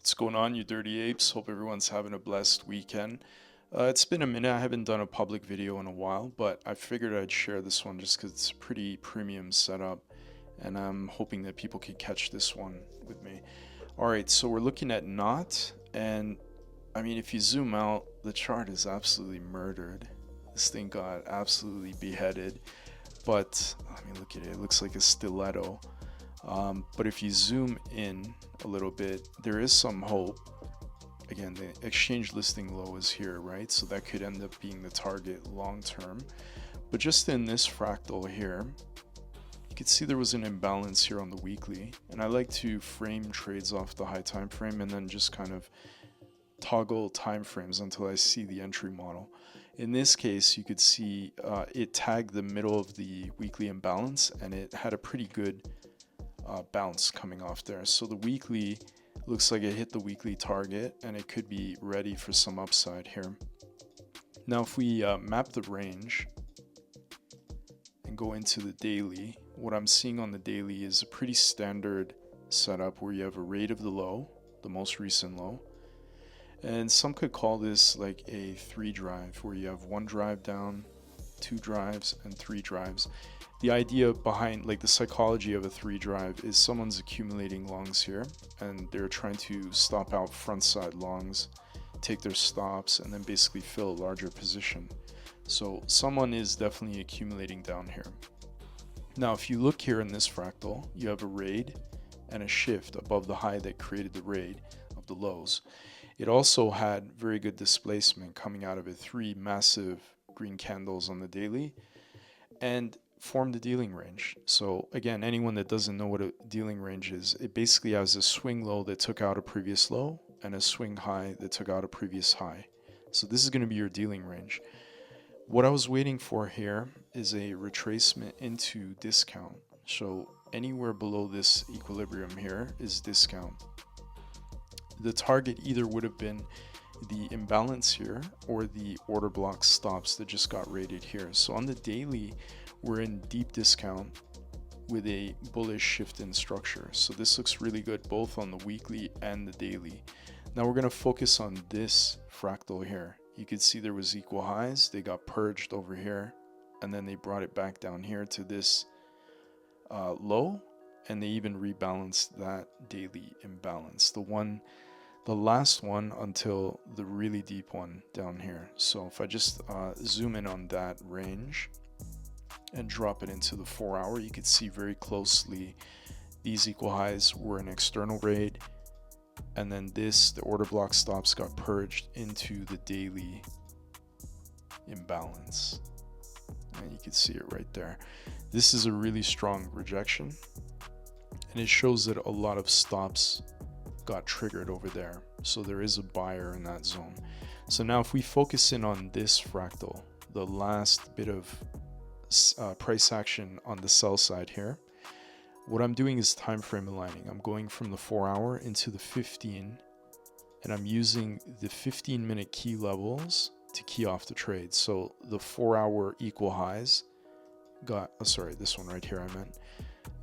What's going on, you dirty apes? Hope everyone's having a blessed weekend. It's been a minute. I haven't done a public video in a while, but I figured I'd share this one just because it's a pretty premium setup, and I'm hoping that people can catch this one with me. Alright, so we're looking at Knot, and I mean, if you zoom out, the chart is absolutely murdered. This thing got absolutely beheaded, but I mean, look at it. It looks like a stiletto. But if you zoom in a little bit, there is some hope. Again, the exchange listing low is here, right? So that could end up being the target long term. But just in this fractal here, you can see there was an imbalance here on the weekly. And I like to frame trades off the high time frame and then just kind of toggle time frames until I see the entry model. In this case, you could see it tagged the middle of the weekly imbalance, and it had a pretty good bounce coming off there. So the weekly looks like it hit the weekly target, and it could be ready for some upside here. Now if we map the range and go into the daily, what I'm seeing on the daily is a pretty standard setup where you have a rate of the low, the most recent low, and some could call this like a 3 drive where you have 1 drive down, 2 drives, and 3 drives. The idea behind, like, the psychology of a 3 drive is someone's accumulating longs here and they're trying to stop out front side longs, take their stops, and then basically fill a larger position. So someone is definitely accumulating down here. Now if you look here in this fractal, you have a raid and a shift above the high that created the raid of the lows. It also had very good displacement coming out of it, 3 massive green candles on the daily, and formed a dealing range. So again, anyone that doesn't know what a dealing range is, it basically has a swing low that took out a previous low and a swing high that took out a previous high. So this is going to be your dealing range. What I was waiting for here is a retracement into discount. So anywhere below this equilibrium here is discount. The target either would have been the imbalance here or the order block stops that just got rated here. So on the daily, we're in deep discount with a bullish shift in structure. So this looks really good both on the weekly and the daily. Now we're going to focus on this fractal here. You can see there was equal highs. They got purged over here, and then they brought it back down here to this low, and they even rebalanced that daily imbalance. The last one until the really deep one down here. So if I just zoom in on that range and drop it into the 4 hour, you could see very closely these equal highs were an external raid, and then this, the order block stops, got purged into the daily imbalance, and you can see it right there. This is a really strong rejection, and it shows that a lot of stops got triggered over there, so there is a buyer in that zone. So now if we focus in on this fractal, the last bit of price action on the sell side here, what I'm doing is time frame aligning. I'm going from the 4 hour into the 15, and I'm using the 15-minute key levels to key off the trade. So the 4 hour equal highs got, this one right here,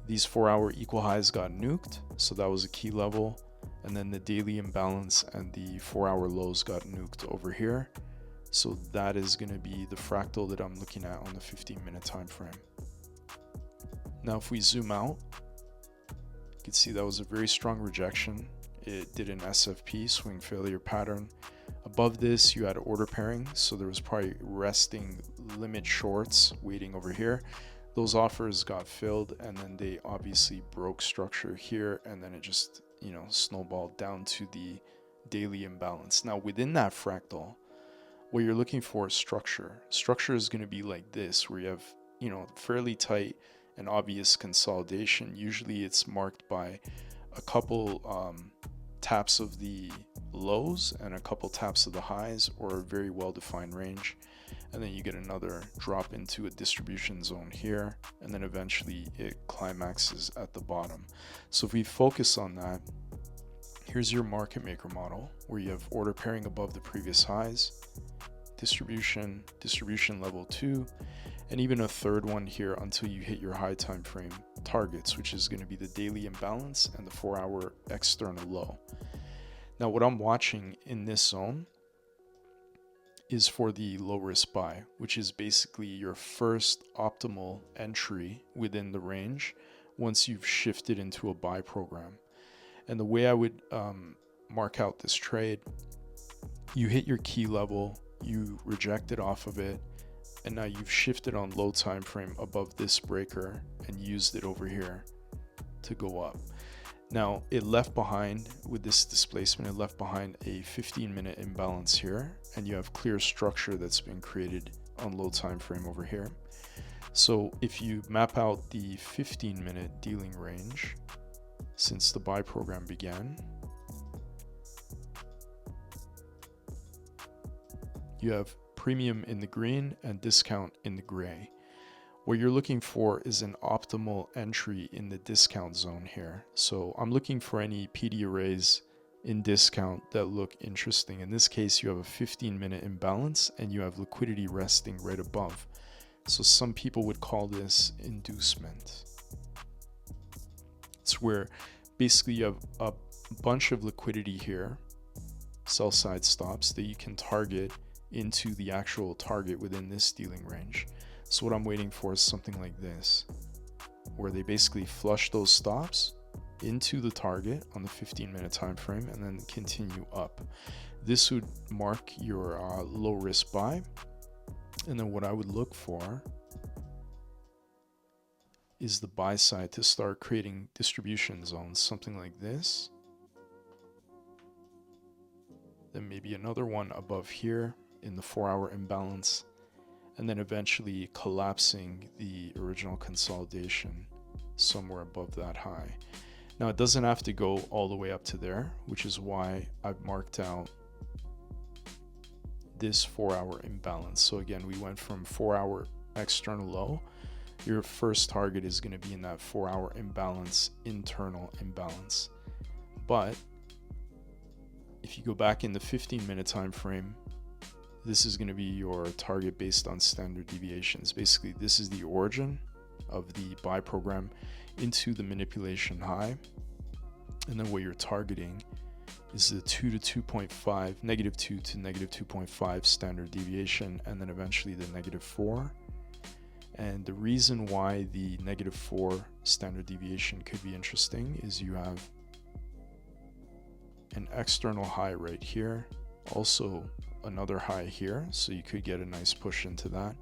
these 4 hour equal highs got nuked, so that was a key level, and then the daily imbalance and the 4 hour lows got nuked over here. So that is going to be the fractal that I'm looking at on the 15-minute time frame. Now if we zoom out, you can see that was a very strong rejection. It did an SFP, swing failure pattern. Above this you had order pairing, so there was probably resting limit shorts waiting over here. Those offers got filled, and then they obviously broke structure here, and then it just, snowballed down to the daily imbalance. Now within that fractal, what you're looking for is structure. Structure is going to be like this, where you have, fairly tight and obvious consolidation. Usually it's marked by a couple taps of the lows and a couple taps of the highs, or a very well-defined range. And then you get another drop into a distribution zone here, and then eventually it climaxes at the bottom. So if we focus on that, here's your market maker model where you have order pairing above the previous highs, distribution level 2, and even a third one here until you hit your high time frame targets, which is going to be the daily imbalance and the 4 hour external low. Now, what I'm watching in this zone is for the low risk buy, which is basically your first optimal entry within the range once you've shifted into a buy program. And the way I would mark out this trade, you hit your key level, you reject it off of it, and now you've shifted on low time frame above this breaker and used it over here to go up. Now it left behind, with this displacement, it left behind a 15-minute imbalance here, and you have clear structure that's been created on low time frame over here. So if you map out the 15-minute dealing range since the buy program began, you have premium in the green and discount in the gray. What you're looking for is an optimal entry in the discount zone here. So I'm looking for any PD arrays in discount that look interesting. In this case, you have a 15-minute imbalance and you have liquidity resting right above. So some people would call this inducement. It's where basically you have a bunch of liquidity here, sell side stops that you can target into the actual target within this dealing range. So what I'm waiting for is something like this, where they basically flush those stops into the target on the 15-minute time frame and then continue up. This would mark your low risk buy. And then what I would look for is the buy side to start creating distribution zones, something like this. Then maybe another one above here in the 4-hour imbalance, and then eventually collapsing the original consolidation somewhere above that high. Now it doesn't have to go all the way up to there, which is why I've marked out this 4-hour imbalance. So again, we went from 4-hour external low. Your first target is going to be in that 4-hour imbalance, internal imbalance. But if you go back in the 15-minute time frame, this is going to be your target based on standard deviations. Basically, this is the origin of the buy program into the manipulation high. And then what you're targeting is the 2 to 2.5, negative 2 to negative 2.5 standard deviation, and then eventually the negative 4. And the reason why the negative 4 standard deviation could be interesting is you have an external high right here, also another high here, so you could get a nice push into that.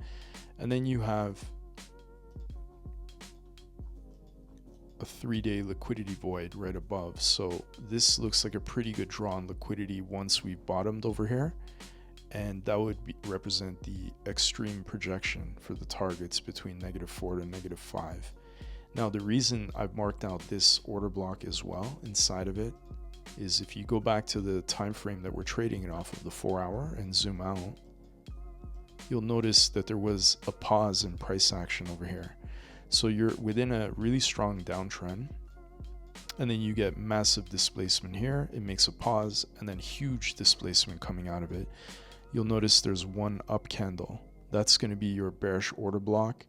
And then you have a 3-day liquidity void right above. So this looks like a pretty good draw on liquidity once we've bottomed over here, and that would represent the extreme projection for the targets between negative 4 to negative 5. Now the reason I've marked out this order block as well inside of it is if you go back to the time frame that we're trading it off of, the 4-hour, and zoom out, you'll notice that there was a pause in price action over here. So you're within a really strong downtrend, and then you get massive displacement here. It makes a pause, and then huge displacement coming out of it. You'll notice there's one up candle. That's going to be your bearish order block.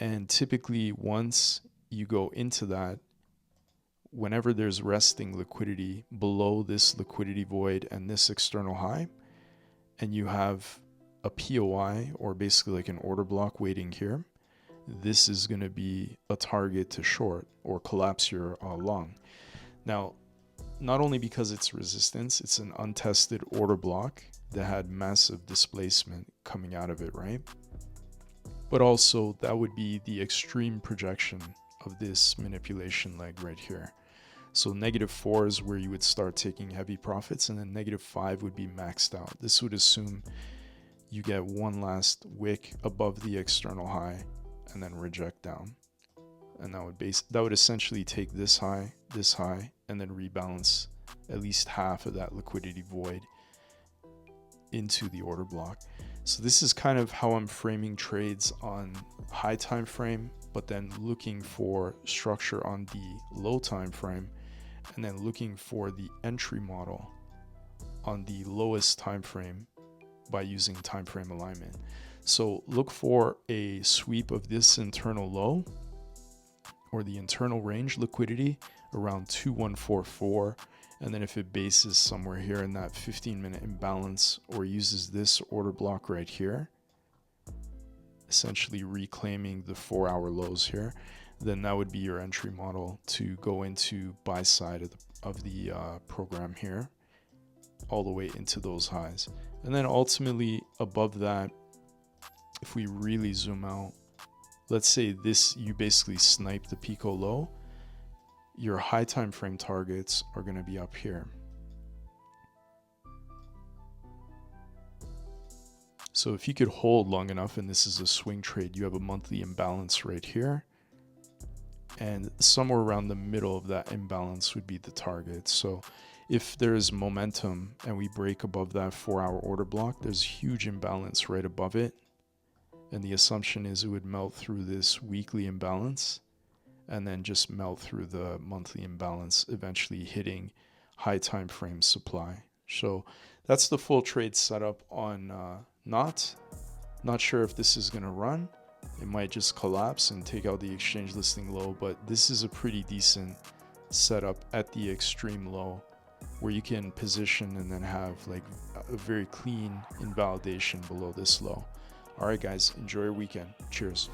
And typically once you go into that, whenever there's resting liquidity below this liquidity void and this external high, and you have a POI, or basically like an order block waiting here, this is going to be a target to short or collapse your long. Now, not only because it's resistance, it's an untested order block that had massive displacement coming out of it, right? But also that would be the extreme projection of this manipulation leg right here. So negative 4 is where you would start taking heavy profits, and then negative 5 would be maxed out. This would assume you get one last wick above the external high and then reject down. And that would essentially take this high, and then rebalance at least half of that liquidity void into the order block. So this is kind of how I'm framing trades on high time frame, but then looking for structure on the low time frame, and then looking for the entry model on the lowest time frame by using time frame alignment. So look for a sweep of this internal low or the internal range liquidity around 2144, And then if it bases somewhere here in that 15-minute imbalance or uses this order block right here, essentially reclaiming the 4-hour lows here, then that would be your entry model to go into buy side of the program here, all the way into those highs. And then ultimately above that, if we really zoom out, let's say this, you basically snipe the Pico low, your high time frame targets are going to be up here. So if you could hold long enough, and this is a swing trade, you have a monthly imbalance right here, and somewhere around the middle of that imbalance would be the target. So if there's momentum and we break above that 4-hour order block, there's huge imbalance right above it, and the assumption is it would melt through this weekly imbalance and then just melt through the monthly imbalance, eventually hitting high time frame supply. So that's the full trade setup on NOT. Not sure if this is going to run. It might just collapse and take out the exchange listing low, but this is a pretty decent setup at the extreme low where you can position and then have like a very clean invalidation below this low. All right, guys, enjoy your weekend. Cheers.